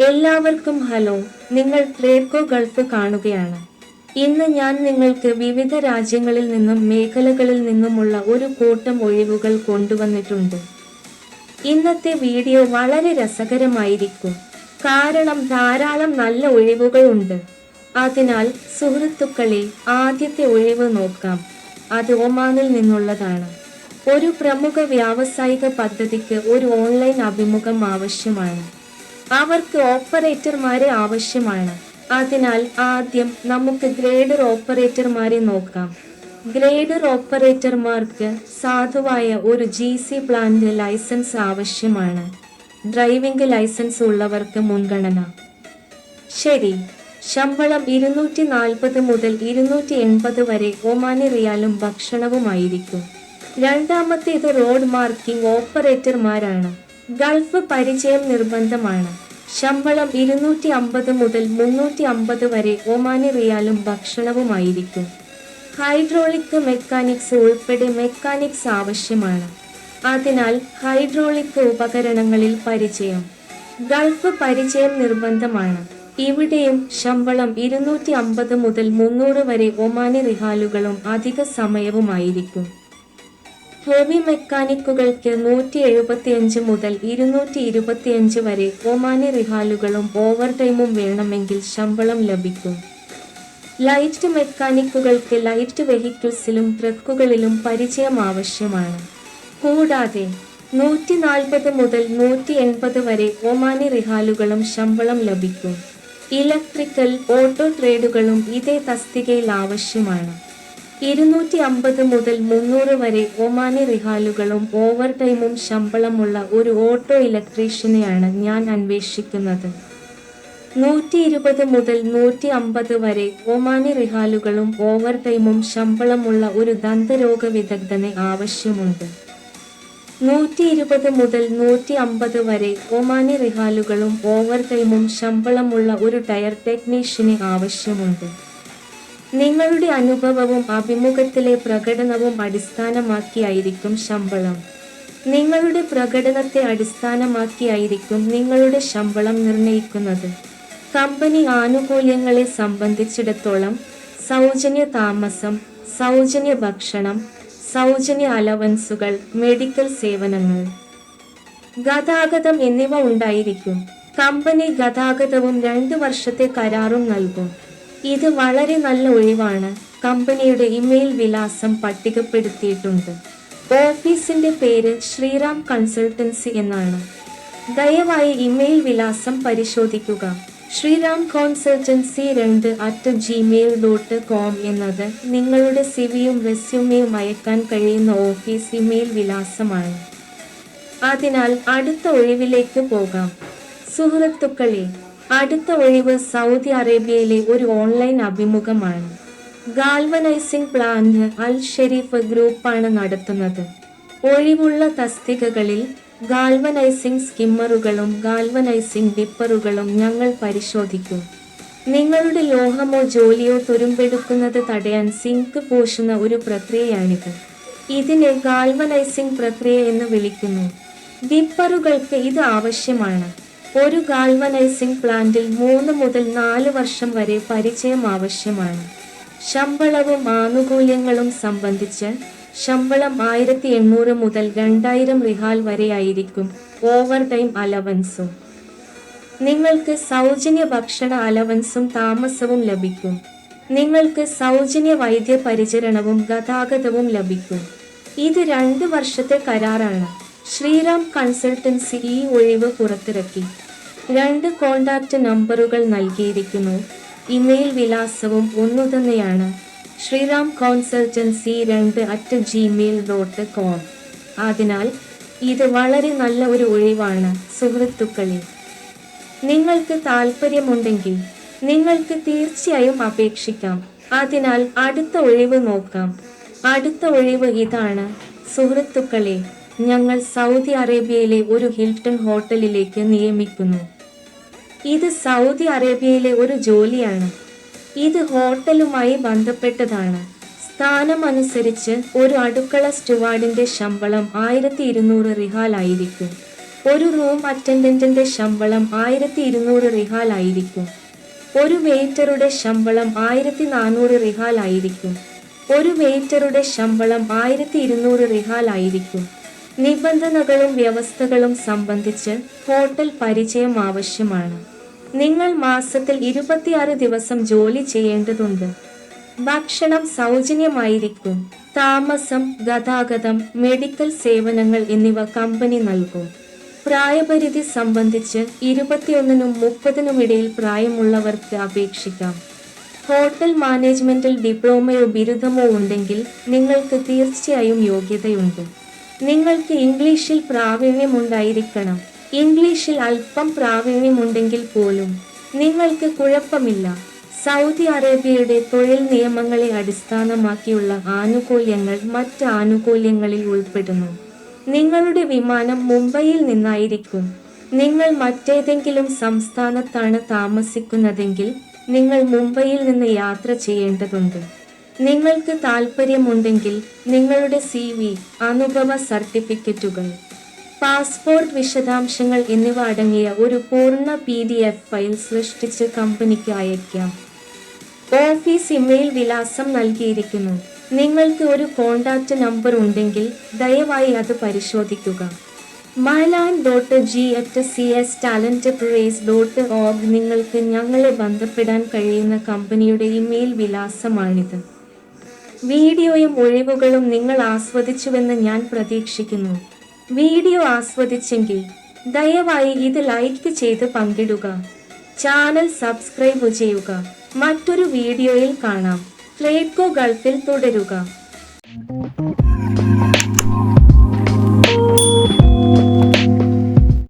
എല്ലാവർക്കും ഹലോ. നിങ്ങൾ ട്രേഡ്കോ ഗൾഫ് കാണുകയാണ്. ഇന്ന് ഞാൻ നിങ്ങൾക്ക് വിവിധ രാജ്യങ്ങളിൽ നിന്നും മേഖലകളിൽ നിന്നുമുള്ള ഒരു കൂട്ടം ഒഴിവുകൾ കൊണ്ടുവന്നിട്ടുണ്ട്. ഇന്നത്തെ വീഡിയോ വളരെ രസകരമായിരിക്കും, കാരണം ധാരാളം നല്ല ഒഴിവുകൾ ഉണ്ട്. അതിനാൽ സുഹൃത്തുക്കളെ, ആദ്യത്തെ ഒഴിവ് നോക്കാം. അത് ഒമാനിൽ നിന്നുള്ളതാണ്. ഒരു പ്രമുഖ വ്യാവസായിക പദ്ധതിക്ക് ഒരു ഓൺലൈൻ അഭിമുഖം ആവശ്യമാണ്. അവർക്ക് ഓപ്പറേറ്റർമാരെ ആവശ്യമാണ്. അതിനാൽ ആദ്യം നമുക്ക് ഗ്രേഡർ ഓപ്പറേറ്റർമാരെ നോക്കാം. ഗ്രേഡർ ഓപ്പറേറ്റർമാർക്ക് സാധുവായ ഒരു GC പ്ലാന്റ് ലൈസൻസ് ആവശ്യമാണ്. ഡ്രൈവിംഗ് ലൈസൻസ് ഉള്ളവർക്ക് മുൻഗണന. ശരി. ശമ്പളം 240 മുതൽ 280 വരെ ഒമാനി റിയാലും ഭക്ഷണവുമായിരിക്കും. രണ്ടാമത്തേത് റോഡ് മാർക്കിംഗ് ഓപ്പറേറ്റർമാരാണ്. ഗൾഫ് പരിചയം നിർബന്ധമാണ്. ശമ്പളം 250 മുതൽ 350 വരെ ഒമാനി റിയാലും ഭക്ഷണവുമായിരിക്കും. ഹൈഡ്രോളിക് മെക്കാനിക്സ് ഉൾപ്പെടെ മെക്കാനിക്സ് ആവശ്യമാണ്. അതിനാൽ ഹൈഡ്രോളിക് ഉപകരണങ്ങളിൽ പരിചയം. ഗൾഫ് പരിചയം നിർബന്ധമാണ്. ഇവിടെയും ശമ്പളം 250 മുതൽ 300 വരെ ഒമാനി റിഹാലുകളും അധിക സമയവുമായിരിക്കും. ഹെവി മെക്കാനിക്കുകൾക്ക് 175 മുതൽ 225 വരെ ഒമാനി റിഹാലുകളും ഓവർടൈമും വേണമെങ്കിൽ ശമ്പളം ലഭിക്കും. ലൈറ്റ് മെക്കാനിക്കുകൾക്ക് ലൈറ്റ് വെഹിക്കിൾസിലും ട്രക്കുകളിലും പരിചയം ആവശ്യമാണ്. കൂടാതെ 140 മുതൽ 180 വരെ ഒമാനി റിഹാലുകളും ശമ്പളം ലഭിക്കും. ഇലക്ട്രിക്കൽ, ഓട്ടോ ട്രേഡുകളും ഇതേ തസ്തികയിൽ ആവശ്യമാണ്. 250 മുതൽ 300 വരെ ഒമാനി റിഹാലുകളും ഓവർടൈമും ശമ്പളമുള്ള ഒരു ഓട്ടോ ഇലക്ട്രീഷ്യനെയാണ് ഞാൻ അന്വേഷിക്കുന്നത്. 120 മുതൽ 150 വരെ ഒമാനി റിഹാലുകളും ഓവർടൈമും ശമ്പളമുള്ള ഒരു ദന്തരോഗ വിദഗ്ധനെ ആവശ്യമുണ്ട്. 120 മുതൽ 150 വരെ ഒമാനി റിഹാലുകളും ഓവർടൈമും ശമ്പളമുള്ള ഒരു ടയർ ടെക്നീഷ്യനെ ആവശ്യമുണ്ട്. നിങ്ങളുടെ അനുഭവവും അഭിമുഖത്തിലെ പ്രകടനവും അടിസ്ഥാനമാക്കിയായിരിക്കും ശമ്പളം. നിങ്ങളുടെ പ്രകടനത്തെ അടിസ്ഥാനമാക്കിയായിരിക്കും നിങ്ങളുടെ ശമ്പളം നിർണ്ണയിക്കുന്നത്. കമ്പനി ആനുകൂല്യങ്ങളെ സംബന്ധിച്ചിടത്തോളം സൗജന്യ താമസം, സൗജന്യ ഭക്ഷണം, സൗജന്യ അലവൻസുകൾ, മെഡിക്കൽ സേവനങ്ങൾ, ഗതാഗതം എന്നിവ ഉണ്ടായിരിക്കും. കമ്പനി ഗതാഗതവും 2 വർഷത്തെ കരാറും നൽകും. ഇത് വളരെ നല്ല ഒഴിവാണ്. കമ്പനിയുടെ ഇമെയിൽ വിലാസം പട്ടികപ്പെടുത്തിയിട്ടുണ്ട്. ഓഫീസിന്റെ പേര് ശ്രീറാം കൺസൾട്ടൻസി എന്നാണ്. ദയവായി ഇമെയിൽ വിലാസം പരിശോധിക്കുക. ശ്രീറാം കൺസൾട്ടൻസി 2@gmail.com എന്നത് നിങ്ങളുടെ സിവിയും റെസ്യൂമെയും അയക്കാൻ കഴിയുന്ന ഓഫീസ് ഇമെയിൽ വിലാസമാണ്. അതിനാൽ അടുത്ത ഒഴിവിലേക്ക് പോകാം. സുഹൃത്തുക്കളെ, അടുത്ത ഒഴിവ് സൗദി അറേബ്യയിലെ ഒരു ഓൺലൈൻ അഭിമുഖമാണ്. ഗാൽവനൈസിംഗ് പ്ലാന്റ് അൽ ഷെരീഫ് ഗ്രൂപ്പാണ് നടത്തുന്നത്. ഒഴിവുള്ള തസ്തികകളിൽ ഗാൽവനൈസിംഗ് സ്കിമ്മറുകളും ഗാൽവനൈസിംഗ് ഡിപ്പറുകളും ഞങ്ങൾ പരിശോധിക്കും. നിങ്ങളുടെ ലോഹമോ ജോലിയോ തുരുമ്പെടുക്കുന്നത് തടയാൻ സിങ്ക് പൂശുന്ന ഒരു പ്രക്രിയയാണിത്. ഇതിനെ ഗാൽവനൈസിംഗ് പ്രക്രിയ എന്ന് വിളിക്കുന്നു. ഡിപ്പറുകൾക്ക് ഇത് ആവശ്യമാണ്. ഒരു ഗാൽവനൈസിംഗ് പ്ലാന്റിൽ 3 മുതൽ 4 വർഷം വരെ പരിചയം ആവശ്യമാണ്. ശമ്പളവും ആനുകൂല്യങ്ങളും സംബന്ധിച്ച് ശമ്പളം 1800 മുതൽ 2000 റിഹാൽ വരെയായിരിക്കും. ഓവർടൈം അലവൻസും. നിങ്ങൾക്ക് സൗജന്യ ഭക്ഷണ അലവൻസും താമസവും ലഭിക്കും. നിങ്ങൾക്ക് സൗജന്യ വൈദ്യ പരിചരണവും ഗതാഗതവും ലഭിക്കും. ഇത് 2 വർഷത്തെ കരാറാണ്. ശ്രീറാം കൺസൾട്ടൻസി ഈ ഒഴിവ് പുറത്തിറക്കി. 2 കോണ്ടാക്ട് നമ്പറുകൾ നൽകിയിരിക്കുന്നു. ഇമെയിൽ വിലാസവും ഒന്നുതന്നെയാണ്. Sriram consultancy 2@gmail.com. അതിനാൽ ഇത് വളരെ നല്ല ഒരു ഒഴിവാണ് സുഹൃത്തുക്കളെ. നിങ്ങൾക്ക് താല്പര്യമുണ്ടെങ്കിൽ നിങ്ങൾക്ക് തീർച്ചയായും അപേക്ഷിക്കാം. അതിനാൽ അടുത്ത ഒഴിവ് നോക്കാം. അടുത്ത ഒഴിവ് ഇതാണ് സുഹൃത്തുക്കളെ. ഞങ്ങൾ സൗദി അറേബ്യയിലെ ഒരു ഹിൽട്ടൺ ഹോട്ടലിലേക്ക് നിയമിക്കുന്നു. ഇത് സൗദി അറേബ്യയിലെ ഒരു ജോലിയാണ്. ഇത് ഹോട്ടലുമായി ബന്ധപ്പെട്ടതാണ്. സ്ഥാനമനുസരിച്ച് ഒരു അടുക്കള സ്റ്റുവാർഡിന്റെ ശമ്പളം 1200 റിഹാൽ ആയിരിക്കും. ഒരു റൂം അറ്റൻഡന്റിന്റെ ശമ്പളം 1200 റിഹാൽ ആയിരിക്കും. ഒരു വെയിറ്ററുടെ ശമ്പളം 1400 റിഹാൽ ആയിരിക്കും. ഒരു വെയിറ്ററുടെ ശമ്പളം 1200 റിഹാൽ ആയിരിക്കും. നിബന്ധനകളും വ്യവസ്ഥകളും സംബന്ധിച്ച് ഹോട്ടൽ പരിചയം ആവശ്യമാണ്. നിങ്ങൾ മാസത്തിൽ 26 ദിവസം ജോലി ചെയ്യേണ്ടതുണ്ട്. ഭക്ഷണം സൗജന്യമായിരിക്കും. താമസം, ഗതാഗതം, മെഡിക്കൽ സേവനങ്ങൾ എന്നിവ കമ്പനി നൽകും. പ്രായപരിധി സംബന്ധിച്ച് 21-നും 30-നും ഇടയിൽ പ്രായമുള്ളവർക്ക് അപേക്ഷിക്കാം. ഹോട്ടൽ മാനേജ്മെന്റിൽ ഡിപ്ലോമയോ ബിരുദമോ ഉണ്ടെങ്കിൽ നിങ്ങൾക്ക് തീർച്ചയായും യോഗ്യതയുണ്ട്. നിങ്ങൾക്ക് ഇംഗ്ലീഷിൽ പ്രാവീണ്യമുണ്ടായിരിക്കണം. ഇംഗ്ലീഷിൽ അല്പം പ്രാവീണ്യമുണ്ടെങ്കിൽ പോലും നിങ്ങൾക്ക് കുഴപ്പമില്ല. സൗദി അറേബ്യയുടെ തൊഴിൽ നിയമങ്ങളെ അടിസ്ഥാനമാക്കിയുള്ള ആനുകൂല്യങ്ങൾ മറ്റ് ആനുകൂല്യങ്ങളിൽ ഉൾപ്പെടുന്നു. നിങ്ങളുടെ വിമാനം മുംബൈയിൽ നിന്നായിരിക്കും. നിങ്ങൾ മറ്റേതെങ്കിലും സംസ്ഥാനത്താണ് താമസിക്കുന്നതെങ്കിൽ നിങ്ങൾ മുംബൈയിൽ നിന്ന് യാത്ര ചെയ്യേണ്ടതുണ്ട്. നിങ്ങൾക്ക് താൽപ്പര്യമുണ്ടെങ്കിൽ നിങ്ങളുടെ CV, അനുഭവ സർട്ടിഫിക്കറ്റുകൾ, പാസ്പോർട്ട് വിശദാംശങ്ങൾ എന്നിവ അടങ്ങിയ ഒരു പൂർണ്ണ PDF ഫയൽ സൃഷ്ടിച്ച് കമ്പനിക്ക് അയയ്ക്കാം. ഓഫീസ് ഇമെയിൽ വിലാസം നൽകിയിരിക്കുന്നു. നിങ്ങൾക്ക് ഒരു കോൺടാക്റ്റ് നമ്പർ ഉണ്ടെങ്കിൽ ദയവായി അത് പരിശോധിക്കുക. mahlan.g@cstalentpraise.org നിങ്ങൾക്ക് ഞങ്ങളെ ബന്ധപ്പെടാൻ കഴിയുന്ന കമ്പനിയുടെ ഇമെയിൽ വിലാസമാണിത്. വീഡിയോയും ഒഴിവുകളും നിങ്ങൾ ആസ്വദിച്ചുവെന്ന് ഞാൻ പ്രതീക്ഷിക്കുന്നു. വീഡിയോ ആസ്വദിച്ചെങ്കിൽ ദയവായി ഇത് ലൈക്ക് ചെയ്ത് പങ്കിടുക. ചാനൽ സബ്സ്ക്രൈബ് ചെയ്യുക. മറ്റൊരു വീഡിയോയിൽ കാണാം. ട്രേഡ്കോ ഗൾഫിൽ തുടരുക.